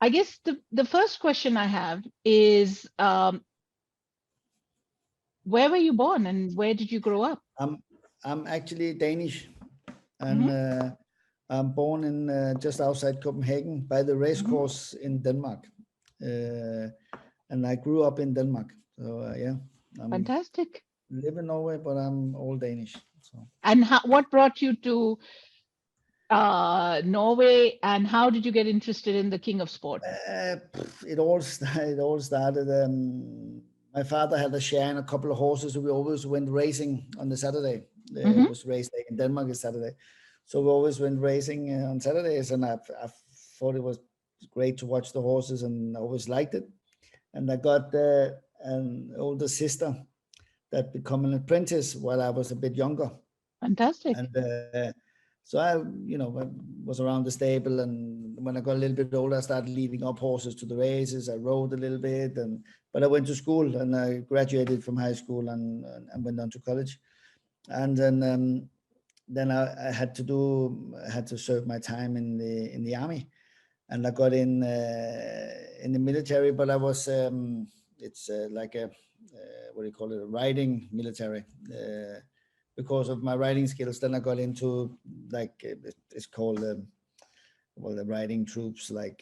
I guess the first question I have is, where were you born and where did you grow up? I'm actually Danish, and Mm-hmm. I'm born in just outside Copenhagen by the race Mm-hmm. course in Denmark, and I grew up in Denmark. So yeah, I'm Fantastic. live in Norway, but I'm all Danish. So And what brought you to Norway, and how did you get interested in the King of Sport? it all started. My father had a share in a couple of horses, so we always went racing on the Saturday. It Mm-hmm. was race day in Denmark is Saturday, so we always went racing on Saturdays, and I thought it was great to watch the horses, and I always liked it. And I got an older sister that became an apprentice while I was a bit younger, Fantastic. and so I, I was around the stable, and when I got a little bit older, I started leading up horses to the races. I rode a little bit, but I went to school, and I graduated from high school, and went on to college, and then I had to serve my time in the army, and I got in the military, but I was it's like a what do you call it, a riding military. Because of my riding skills, then I got into like it's called the riding troops, like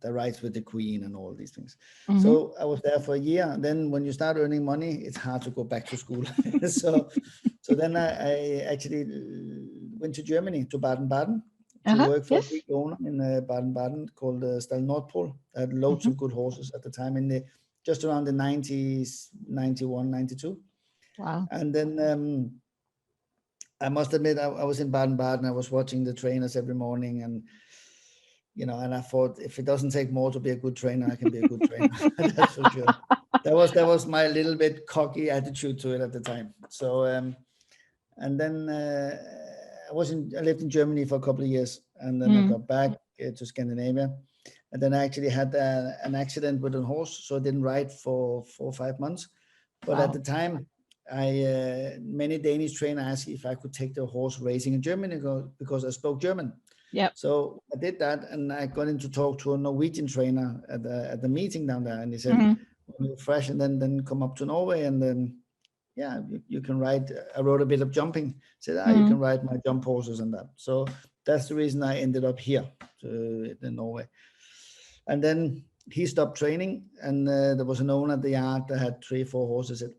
the rides with the Queen and all these things. Mm-hmm. So I was there for a year. And then when you start earning money, it's hard to go back to school. so then I actually went to Germany, to Baden-Baden, to Uh-huh. work for a Yes. big owner in Baden-Baden called Stall Nordpol. I had loads Mm-hmm. of good horses at the time just around the 90s, 91, 92. Wow. And then I must admit, I was in Baden-Baden. I was watching the trainers every morning, and and I thought, if it doesn't take more to be a good trainer, I can be a good trainer. That's for sure. That was my little bit cocky attitude to it at the time. So, and then I lived in Germany for a couple of years, and then I Mm. got back to Scandinavia, and then I actually had an accident with a horse, so I didn't ride for 4 or 5 months. But at Wow. the time, many Danish trainers asked if I could take the horse racing in Germany because I spoke German. Yep. So I did that, and I got in to talk to a Norwegian trainer at the meeting down there, and he said, Mm-hmm. "When you're fresh, and then come up to Norway, and then yeah, you can ride." I wrote a bit of jumping. Said, you Mm-hmm. can ride my jump horses and that. So that's the reason I ended up here in Norway. And then he stopped training, and there was an owner at the yard that had 3 or 4 horses. Said,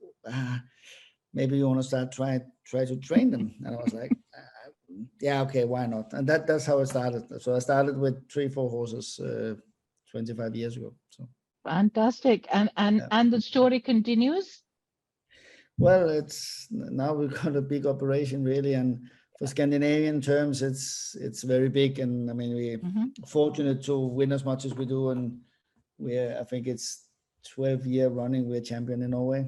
maybe you want to start try to train them. And I was like, yeah, okay, why not? And that's how I started. So I started with 3 or 4 horses 25 years ago. So Fantastic. yeah. And the story continues. Well, it's now we've got a big operation really, and for Scandinavian terms, it's very big. And I mean, we're Mm-hmm. fortunate to win as much as we do, and I think it's 12-year running we're champion in Norway,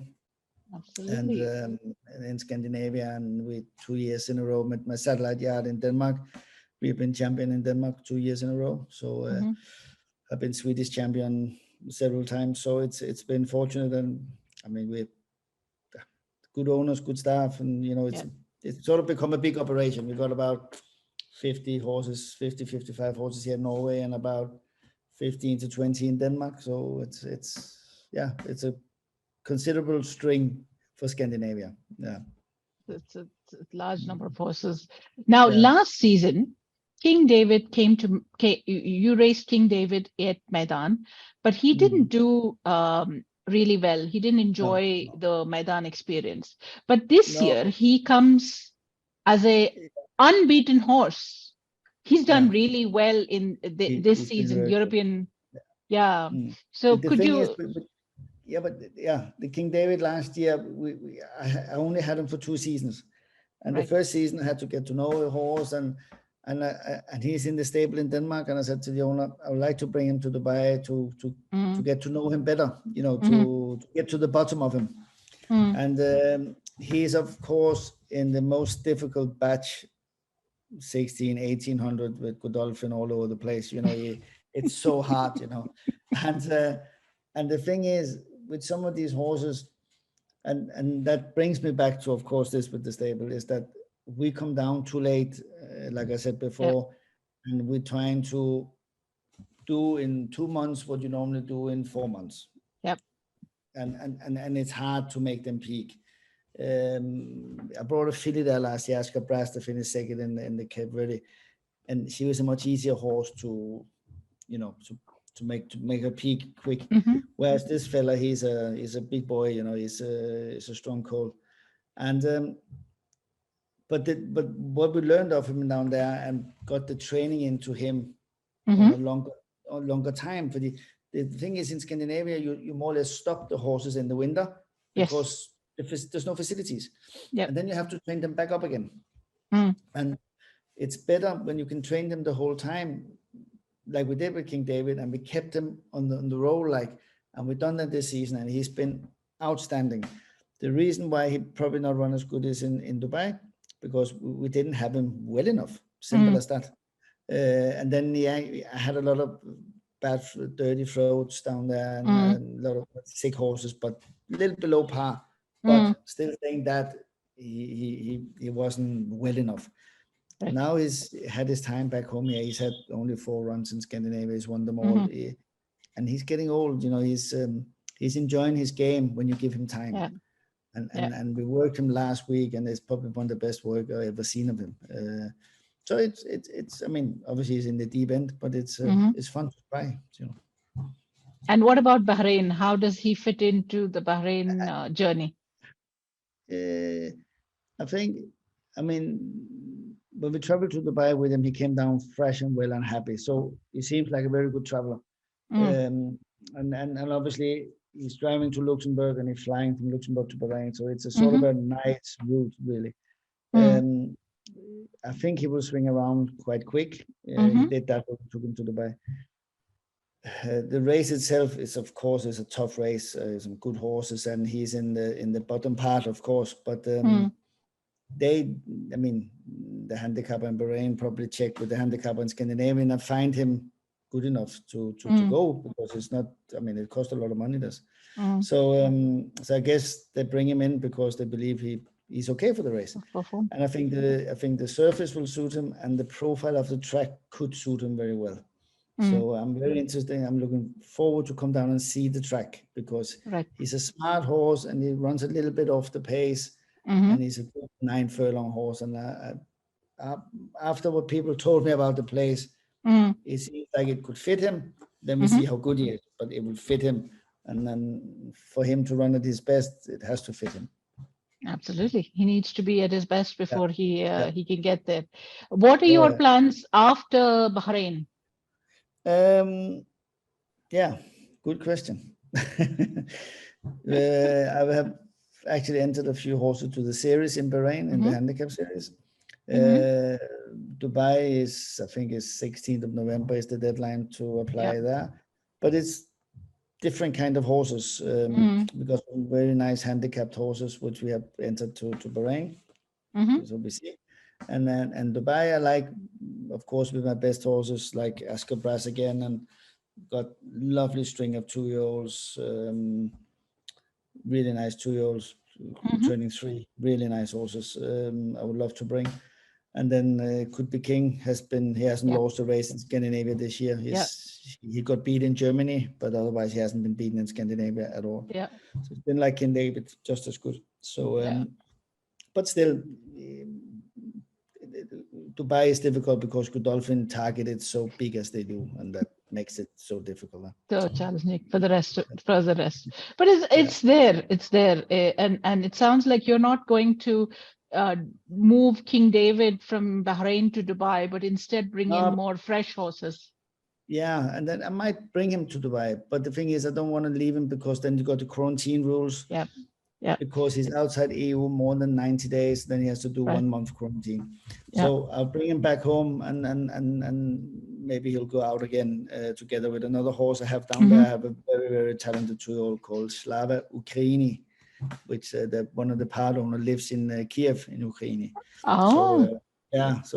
and Absolutely. in Scandinavia, and we 2 years in a row with my satellite yard in Denmark. We've been champion in Denmark 2 years in a row. So Mm-hmm. I've been Swedish champion several times. So it's been fortunate, and I mean we're good owners, good staff, and Yeah. it's sort of become a big operation. We've got about 50 horses, 50, 55 horses here in Norway, and about 15 to 20 in Denmark. So it's a considerable string for Scandinavia. Yeah. It's a large number of horses. Now, Yeah. last season, King David you raced King David at Maidan, but he didn't do really well. He didn't No, enjoy no, the Maidan experience. But this no. year, he comes as a unbeaten horse. He's done Yeah. really well in this He's been season, very good. European. Yeah. Mm. So The could thing is, you? the King David last year, I only had him for 2 seasons, and the Right. first season I had to get to know the horse, and he's in the stable in Denmark, and I said to the owner, I would like to bring him to Dubai to get to know him better, Mm-hmm. to get to the bottom of him, Mm-hmm. and he's of course in the most difficult batch, 1800 with Godolphin all over the place. It's so hard, and the thing is with some of these horses, and that brings me back to, of course, this with the stable, is that we come down too late, like I said Yeah. before, and we're trying to do in 2 months what you normally do in 4 months. Yep. And it's hard to make them peak. I brought a filly there last year, Oscar Brass, to finish second in the Cape Verde, and she was a much easier horse to make her peak quick. Mm-hmm. Whereas this fella, he's a big boy, he's a strong colt, and but what we learned of him down there and got the training into him on a longer time. For the thing is, in Scandinavia, you more or less stop the horses in the winter because there's no facilities. Yep. And then you have to train them back up again. And it's better when you can train them the whole time, like we did with King David, and we kept him on the roll, and we've done that this season, and he's been outstanding. The reason why he probably not run as good as in Dubai, because we didn't have him well enough. Simple as that. And then I had a lot of bad, dirty throats down there, and a lot of sick horses, but a little below par. But still saying that he wasn't well enough. Right. Now he's had his time back home here. He's had only 4 runs in Scandinavia. He's won them all, and he's getting old. He's enjoying his game when you give him time. Yeah. And we worked him last week, and it's probably one of the best work I've ever seen of him. So it's I mean, obviously he's in the deep end, but it's fun to try. And what about Bahrain? How does he fit into the Bahrain journey? I mean, when we traveled to Dubai with him, he came down fresh and well and happy. So he seems like a very good traveler. And obviously he's driving to Luxembourg and he's flying from Luxembourg to Bahrain. So it's a sort of a nice route, really. I think he will swing around quite quick. He did that when we took him to Dubai. The race itself is, of course, a tough race. Some good horses, and he's in the bottom part, of course. But the handicapper in Bahrain probably checked with the handicapper in Scandinavian and find him good enough to go, because it's not. I mean, it costs a lot of money. So I guess they bring him in because they believe he's okay for the race. And I think the surface will suit him, and the profile of the track could suit him very well. So I'm very interested. I'm looking forward to come down and see the track, because he's a smart horse and he runs a little bit off the pace, and he's a good 9 furlong horse. And after what people told me about the place, it seems like it could fit him. Then we see how good he is, but it will fit him. And then for him to run at his best, it has to fit him. Absolutely. He needs to be at his best before he can get there. What are your plans after Bahrain? Good question. I have actually entered a few horses to the series in Bahrain, in the handicap series. Dubai is 16th of November is the deadline to apply there. But it's different kind of horses, because very nice handicapped horses, which we have entered to Bahrain. So we see. And Dubai, I like, of course, with my best horses, like Oscar Brass again, and got lovely string of 2-year-olds, really nice 2-year-olds, turning 3, really nice horses. I would love to bring. And then Could Be King he hasn't lost a race in Scandinavia this year. He got beat in Germany, but otherwise he hasn't been beaten in Scandinavia at all. So it's been like King David, just as good. So, but still, Dubai is difficult because Godolphin targeted so big as they do, and that makes it so difficult. So challenging for the rest. But it's there, and it sounds like you're not going to move King David from Bahrain to Dubai, but instead bring in more fresh horses. Yeah, and then I might bring him to Dubai, but the thing is, I don't want to leave him, because then you got the quarantine rules. Because he's outside EU more than 90 days, then he has to do 1 month quarantine. So I'll bring him back home, and maybe he'll go out again together with another horse I have down there. I have a very, very talented 2-year-old called Slava Ukraini, which one of the part owner lives in Kiev in Ukraine. So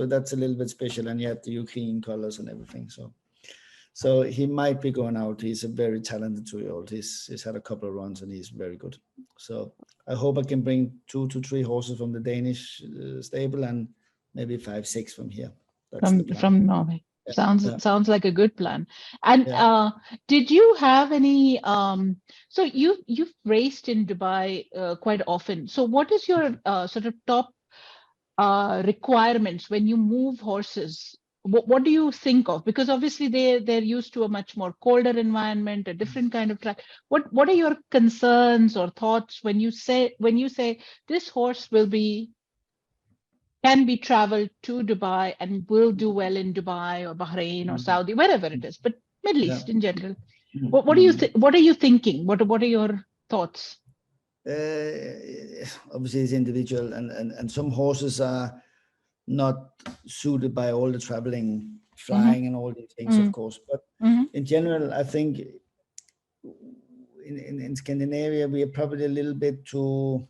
that's a little bit special, and you have the Ukrainian colors and everything. So he might be going out. He's a very talented 2-year-old. He's had a couple of runs and he's very good. So I hope I can bring 2 to 3 horses from the Danish stable, and maybe 5, 6 from here. That's the plan. From Norway. Sounds like a good plan. And Yeah. did you have any? So you've raced in Dubai quite often. So what is your sort of top requirements when you move horses? What do you think of? Because obviously they're used to a much more colder environment, a different kind of track. What are your concerns or thoughts when you say this horse can be traveled to Dubai and will do well in Dubai or Bahrain or Saudi, wherever it is, but Middle Yeah. East in general? Mm, What do you what are you thinking? What are your thoughts? Obviously it's individual, and some horses are not suited by all the traveling, flying and all these things, of course. But in general, I think in Scandinavia, we are probably a little bit too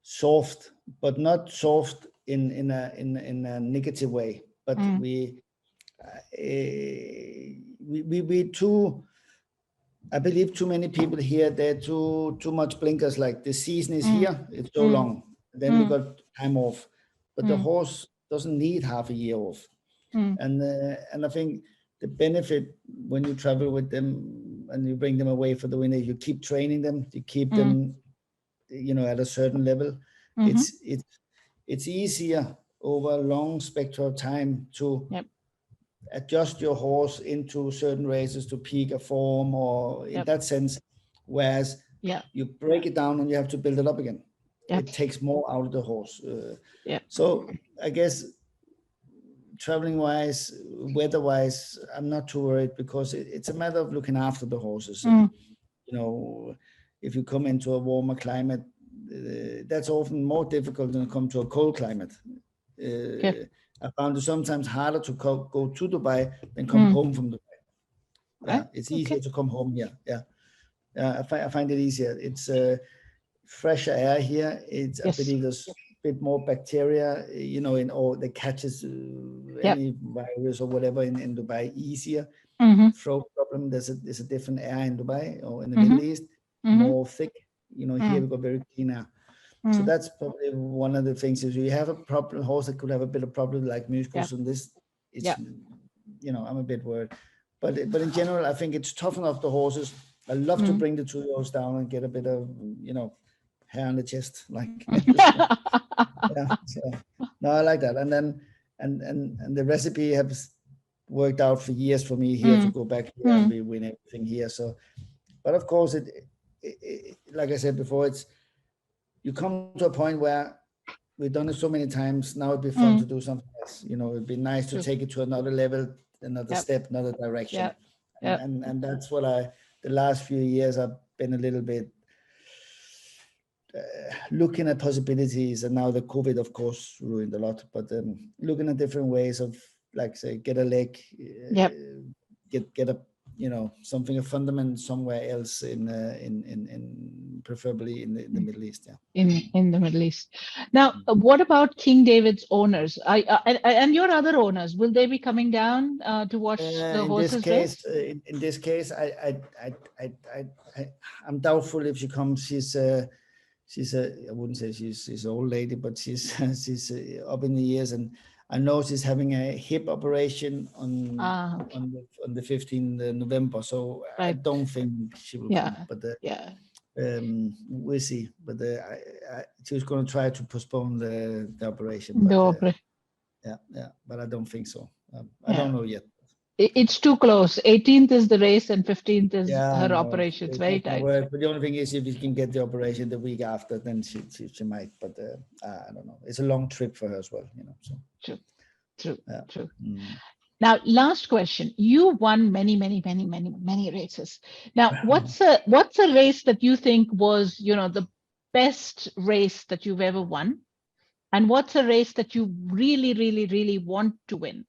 soft, but not soft in a negative way. But we too, I believe too many people here, they're too much blinkers, like the season is here, it's so long, then we got time off. But the horse doesn't need half a year off. And I think the benefit when you travel with them and you bring them away for the winter, you keep training them, you keep them, at a certain level. It's easier over a long spectrum of time to adjust your horse into certain races to peak a form, or in that sense, whereas you break it down and you have to build it up again. It takes more out of the horse. So I guess traveling wise, weather wise, I'm not too worried, because it's a matter of looking after the horses. And, if you come into a warmer climate, that's often more difficult than come to a cold climate. I found it sometimes harder to go to Dubai than come home from Dubai. Yeah, it's easier to come home here. Yeah, I find it easier. It's fresher air here. I believe there's a bit more bacteria, in all that catches any virus or whatever in Dubai easier. Throat problem, there's a different air in Dubai or in the Middle East, more thick. Here we got very clean air. So that's probably one of the things. Is you have a problem horse that could have a bit of problem like muscles and this, it's I'm a bit worried. But in general, I think it's tough enough the horses. I love to bring the 2-year-olds down and get a bit of hair on the chest, like so, no, I like that. And then and the recipe has worked out for years for me here to go back here and we win everything here. So, but of course, it like I said before, you come to a point where we've done it so many times. Now it'd be fun to do something else. It'd be nice to take it to another level, another step, another direction. And that's what the last few years I've been a little bit looking at possibilities. And now the COVID, of course, ruined a lot, but looking at different ways of, like, say, get a leg, get a something, a fundament somewhere else in preferably in the Middle East. In the Middle East. Now, what about King David's owners? And your other owners, will they be coming down to watch the horses? In this case, I'm doubtful if she comes. She's I wouldn't say she's an old lady, but she's up in the years, and I know she's having a hip operation on the 15th November, so I don't think she will come. But we'll see. But she was going to try to postpone the operation. But, but I don't think so. I don't know yet. It's too close. 18th is the race and 15th is her operation. It's very tight. But the only thing is, if you can get the operation the week after, then she might. But I don't know. It's a long trip for her as well. So. True. Now, last question. You won many races. Now, what's a race that you think was, the best race that you've ever won? And what's a race that you really want to win?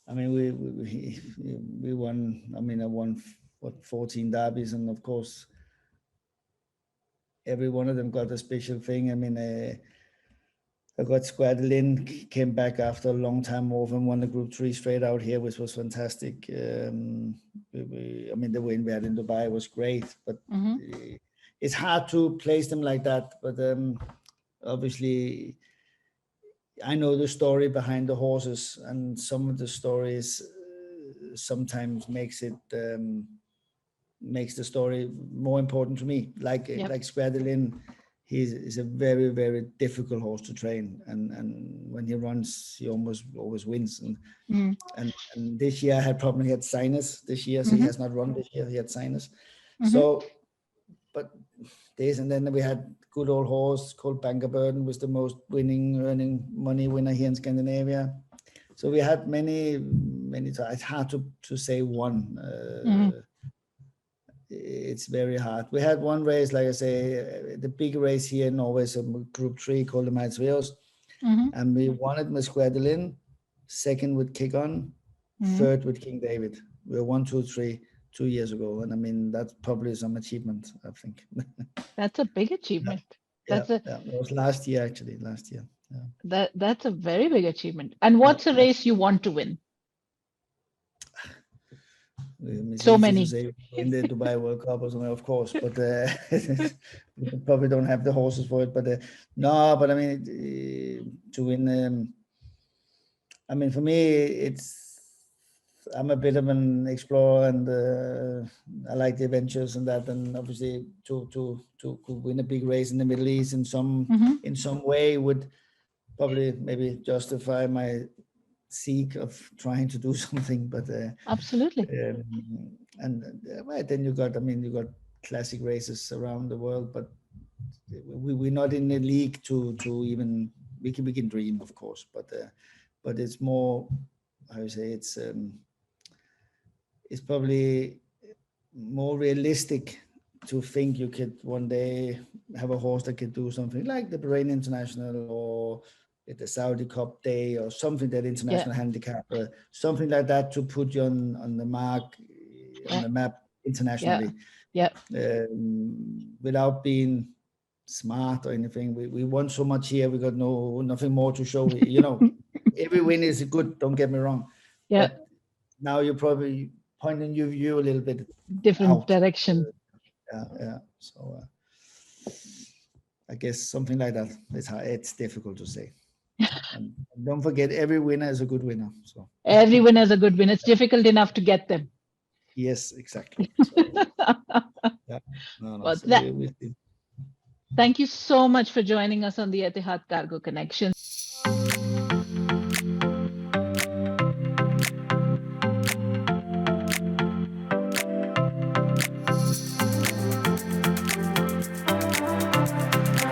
I mean, we won. I mean, I won 14 derbies, and of course, every one of them got a special thing. I mean, I got squared in, came back after a long time off and won the Group 3 straight out here, which was fantastic. I mean, the win we had in Dubai was great, but it's hard to place them like that. But obviously, I know the story behind the horses, and some of the stories sometimes makes the story more important to me. Like Square de Lin, he's a very, very difficult horse to train, and when he runs, he almost always wins. And this year I had probably had sinus this year, so he has not run this year. He had sinus. So, but this, and then we had good old horse called Bankerburden, was the most earning money winner here in Scandinavia. So we had many. It's hard to say one. It's very hard. We had one race, like I say, the big race here in Norway, so Group 3 called the Madsveos, and we won it with Square de Lin, second with Kick On, third with King David. We were 1, 2, 3 2 years ago, and I mean that's probably some achievement, I think. That's a big achievement. It was last year, actually. Last year. Yeah. That's a very big achievement. And what's a race you want to win? So many. In the Dubai World Cup or something, of course, but we probably don't have the horses for it. But no, but I mean, to win, I mean, for me, I'm a bit of an explorer, and I like the adventures and that, and obviously to win a big race in the Middle East in some way would probably maybe justify my seek of trying to do something. But absolutely. And then you got classic races around the world, but we're not in the league to even we can dream, of course, but it's more, how you say, it's probably more realistic to think you could one day have a horse that could do something like the Bahrain International or the Saudi Cup Day or something, that international handicap, something like that, to put you on the mark, on the map internationally. Without being smart or anything. We won so much here. We got nothing more to show. Every win is good. Don't get me wrong. Yeah. But now you're probably pointing your view a little bit different direction. Yeah. So I guess something like that. It's difficult to say. And don't forget, every winner is a good winner. So every winner is a good winner. It's difficult enough to get them. Yes, exactly. So, thank you so much for joining us on the Etihad Cargo Connection.